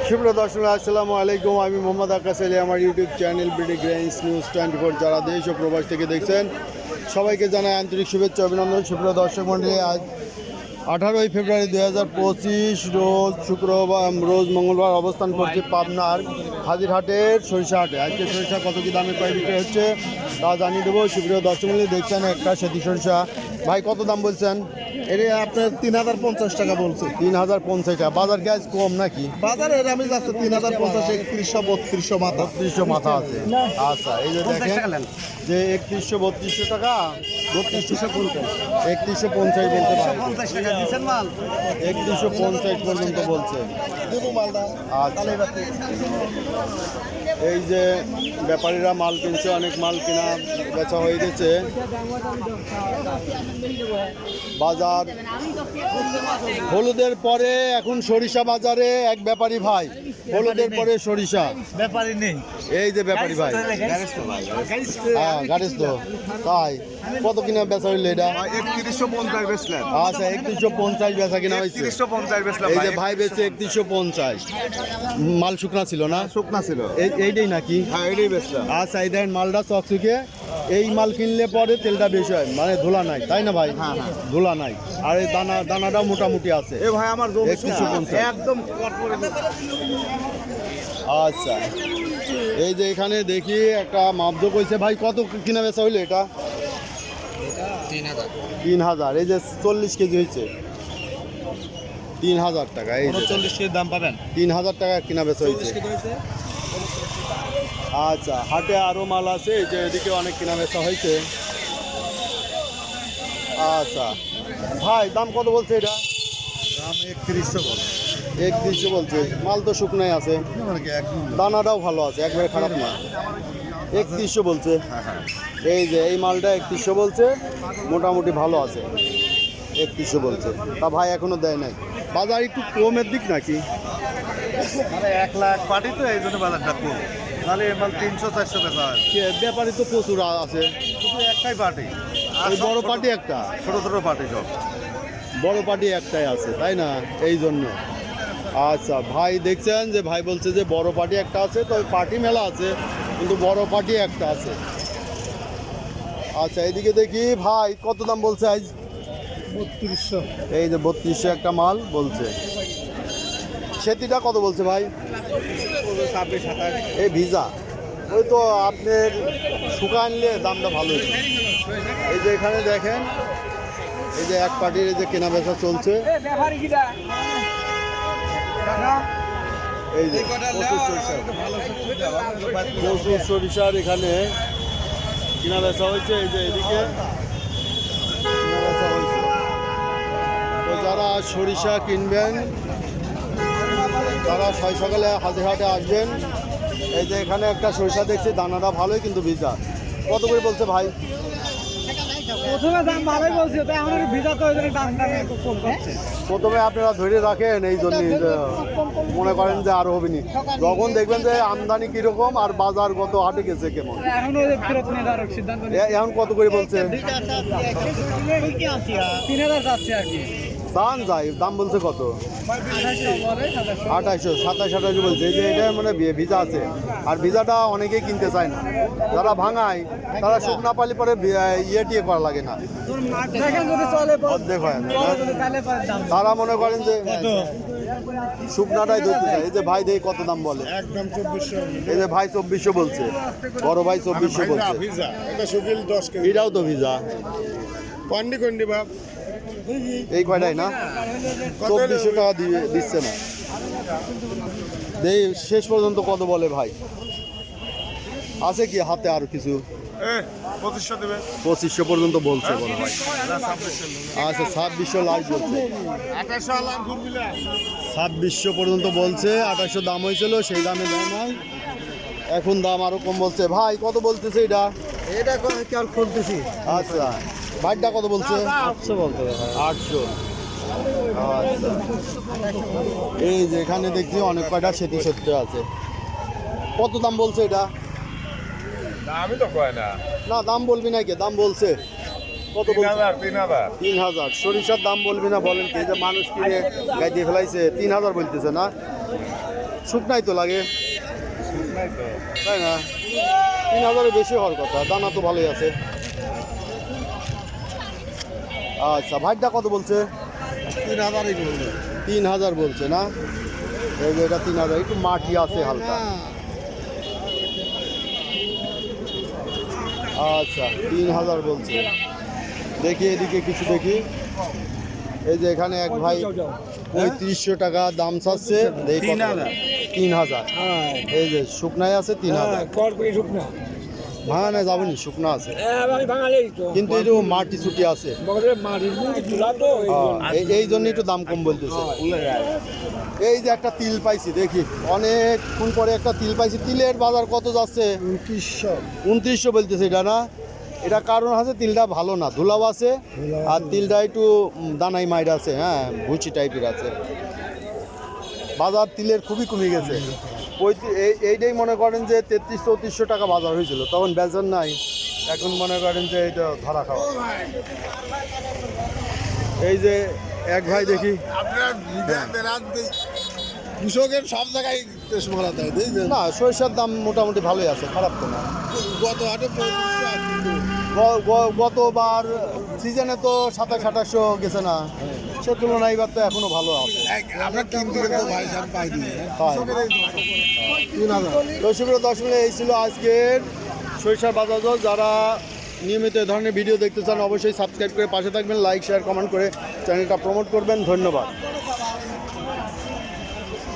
সুপ্রিয় দর্শক আসসালামু আলাইকুম। আমি মোহাম্মদ আকাশ আলী, আমার YouTube channel BD grains news 24 যারা দেশ ও প্রবাস থেকে দেখছেন সবাইকে জানাই আন্তরিক শুভেচ্ছা অভিনন্দন। সুপ্রিয় দর্শক মণ্ডলী, আজ 18ই ফেব্রুয়ারি 2025 রোজ শুক্রবার মঙ্গলবার অবস্থান করছে পাবনার হাজিরহাটের সরিষা হাটে। আজকে সরিষা কত কী দামে প্রায় বিক্রি হচ্ছে তা জানিয়ে দেবো। সুপ্রিয় দর্শক মণ্ডলী, দেখছেন একটা সেটি সরিষা। ভাই কত দাম বলছেন? এটা আপনার 3050 টাকা বলছে। 3050 টাকা। বাজার গ্যাস কম নাকি? বাজারে আমি যাচ্ছে 3050, 3100, 3200 মাথা। 3200 মাথা আছে। আচ্ছা, এই যে দেখেন যে 3100 টাকা, 3250 বলতে 3150 বলতে পারে, 50 টাকা দিচ্ছেন মাল 3150 পর্যন্ত বলছে। দেবো মালটা। আচ্ছা, এই যে ব্যাপারীরা মাল কিনছে, অনেক মাল কেনা বেচা হয়ে গেছে। বাজার হলুদের পরে এখন সরিষা বাজারে এক ব্যাপারী ভাই, হলুদের পরে সরিষা ব্যাপারই নেই। এই যে ব্যাপারী ভাই, হ্যাঁ গাড়ি তো তাই। কত কিনা বেচা হইলো এটা? 3150 বেচলেন। আচ্ছা, 3150 বেচা কিনা হয়েছে। 3150 বেচলাম। এই যে ভাই বেচে 3150। মাল শুকনা ছিল না? শুকনা ছিল। এইটাই নাকি? হ্যাঁ, এটাই বেচলাম। আচ্ছা, এই দেখেন মালটা চকচকে। এই মাল কিনলে পরে তেলটা বেশি হয়, মানে ধুলা নাই, তাই না ভাই? হ্যাঁ। ধুলা নাই। আর এই দানাটাও মোটামুটি আছে। এ ভাই আমার জমি 3150 একদম আচ্ছা, এই যে এখানে দেখি একটা মাপদ কইছে ভাই, কত কিনা বেচা হইলো এটা? 3000। এই যে 40 কেজি হয়েছে, 3000 টাকা। এই যে 40 কেজি দাম পাবেন। 3000 টাকা কিনা বেচা হয়েছে। আচ্ছা, হাটে আরো মাল আছে, এই যে এদিকে অনেক কিনা বেচা হয়েছে। আচ্ছা ভাই, দাম কত বলছে এটা? দাম 3100 বল। 3100 বলছে। মাল তো শুকনাই আছে, দানাটাও ভালো আছে, একবারে খারাপ না। 3100 বলছে। এই যে এই মালটা 3100 বলছে, মোটামুটি ভালো আছে। 3100 বলছে। তা ভাই এখনো দেয় নাই। বাজার একটু কমের দিক নাকি? মানে 1 লাখ পাটি তো, এই জন্য বাজারটা কম। তাহলে এর মাল 300-400 বেচা হয়। ব্যাপারই তো প্রচুর আছে। শুধু একটাই পাটি, ওই বড় পার্টি একটা, ছোট ছোট পাটি সব। বড় পার্টি একটাই আছে, তাই না? এই জন্য। আচ্ছা ভাই, দেখছেন যে ভাই বলছে যে বড় পার্টি একটা আছে, তো পার্টি মেলা আছে কিন্তু বড় পার্টি একটা আছে। আচ্ছা, এদিকে দেখি ভাই কত দাম বলছে আজ? 3200। এই যে 3200 একটা মাল বলছে। সেতিটা কত বলছে ভাই? 26-27। এই ভিজা ওই তো আপনার শুকা আনলে দামটা ভালো হয়েছে। এই যে এখানে দেখেন, এই যে এক পার্টির এই যে কেনা বেচা চলছে। এই যে প্রচুর সরিষার এখানে কেনা বেচা হয়েছে। এই যে এদিকে কেনা বেচা হয়েছে। তো যারা সরিষা কিনবেন তারা সকালে হাজিরহাটে আসবেন। এই যে এখানে একটা সরিষা দেখছি, দানাটা ভালোই কিন্তু ভিজা। কত করে বলছে ভাই? প্রথমে দাম ভালোই বলছে, তাই আমাদের ভিজা তো ওই জন্য দামটা একটু কম করছে। প্রথমে আপনারা ধরে রাখেন, এই জন্যই মনে করেন যে আরো হবে নি। যখন দেখবেন যে আমদানি কিরকম আর বাজার গত হাটে গেছে কেমন। এখনো ফেরত নিয়ে যাওয়ার সিদ্ধান্ত এখন কত করে বলছে? 3000 যাচ্ছে আর কি। চান যাই, দাম বলছে কত? 2800, 2700 বলছে। এই যে এটা মানে ভিজা আছে, আর ভিজাটা অনেকেই কিনতে চায় না। যারা ভাঙায় তারা শুকনা পালি পরে ইয়ে টিয়ে করা লাগে না, অর্ধেক হয় না। তারা মনে করেন যে শুকনাটাই ধরতে চায়। এই যে ভাই দেখি কত দাম বলে। একদম 2400। এই যে ভাই 2400 বলছে, বড় ভাই 2400 বলছে। ভিজা এটা শুকিল 10 কেজি। এটাও তো ভিজা। কন্ডি বাপ। এই কয়টাই না, 2400 টাকা দিচ্ছে না। দেই শেষ পর্যন্ত কত বলে ভাই? আছে কি হাতে আর কিছু? 2500 দেবে। 2500 পর্যন্ত বলছে বড় ভাই। আচ্ছা, 2600 লাখ বলছে। 2800 আলাম ঘুরবিলা। 2600 পর্যন্ত বলছে। 2800 দাম হয়েছিল, সেই দামে দেয় নাই। এখন দাম আরো কম বলছে। ভাই কত বলতেছে এটা? এটা কি আর খুলতেছি। আচ্ছা, ভাইটা কত বলছে? 800 বলতে হবে। 800। আচ্ছা, এই যে এখানে দেখছি অনেক কয়টা সেটি সত্যি আছে। কত দাম বলছে এটা? আমি তো কয় না। না, দাম বলবি না কে? দাম বলছে কত বলছে? 3000। 3000। সরিষার দাম বলবি না বলেন কি? যে মানুষ কিনে গাই দিয়ে ফেলাইছে, 3000 বলতেছে না? শুকনাই তো লাগে, নাই তো তাই না? 3000-এর বেশি হওয়ার কথা, দানা তো ভালোই আছে। আচ্ছা, ভাইটা কত বলছে? 3000-ই বললো। 3000 বলছে না? এই যে এটা 3000, একটু মাটি আছে হালকা। আচ্ছা, 3000 বলছে। দেখি এদিকে কিছু দেখি। এই যে এখানে এক ভাই 3500 টাকা দাম চাচ্ছে। 3000। এই যে শুকনাই আছে 3000। ভাঙা না যাবেনি, শুকনা আছে কিন্তু এই যে মাটি ছুটি আছে। এই জন্য একটু দাম কম বলতেছে। এই যে একটা তিল পাইছি, দেখি অনেকক্ষণ পরে একটা তিল পাইছি। তিলের বাজার কত যাচ্ছে? 2900 বলতেছে এটা না? এটা কারণ আছে তিলটা ভালো না, ধুলাও আছে আর তিলটা একটু দানাই মাইর আছে, হ্যাঁ ভুচি টাইপের আছে। বাজার তিলের খুবই কমে গেছে। এইটাই মনে করেন যে 3300-3400 টাকা বাজার হয়েছিল, তখন বেচার নাই। এখন মনে করেন যে এইটা ধরা খাওয়া। এই যে এক ভাই দেখি, কৃষকের সব জায়গায় মারা দেয়, না সরিষার দাম মোটামুটি ভালোই আছে, খারাপ তো না। গত হাটে গতবার সিজনে তো 2700-2800 গেছে না, সে তুলনায় এবার তো এখনো ভালো আছে। আমরা কিনতে গেলে তো ভাই সাহেব পাইনি। দর্শক এই ছিল আজকের সরিষার বাজার দর। যারা নিয়মিত এই ধরনের ভিডিও দেখতে চান অবশ্যই সাবস্ক্রাইব করে পাশে থাকবেন, লাইক শেয়ার কমেন্ট করে চ্যানেলটা প্রমোট করবেন। ধন্যবাদ।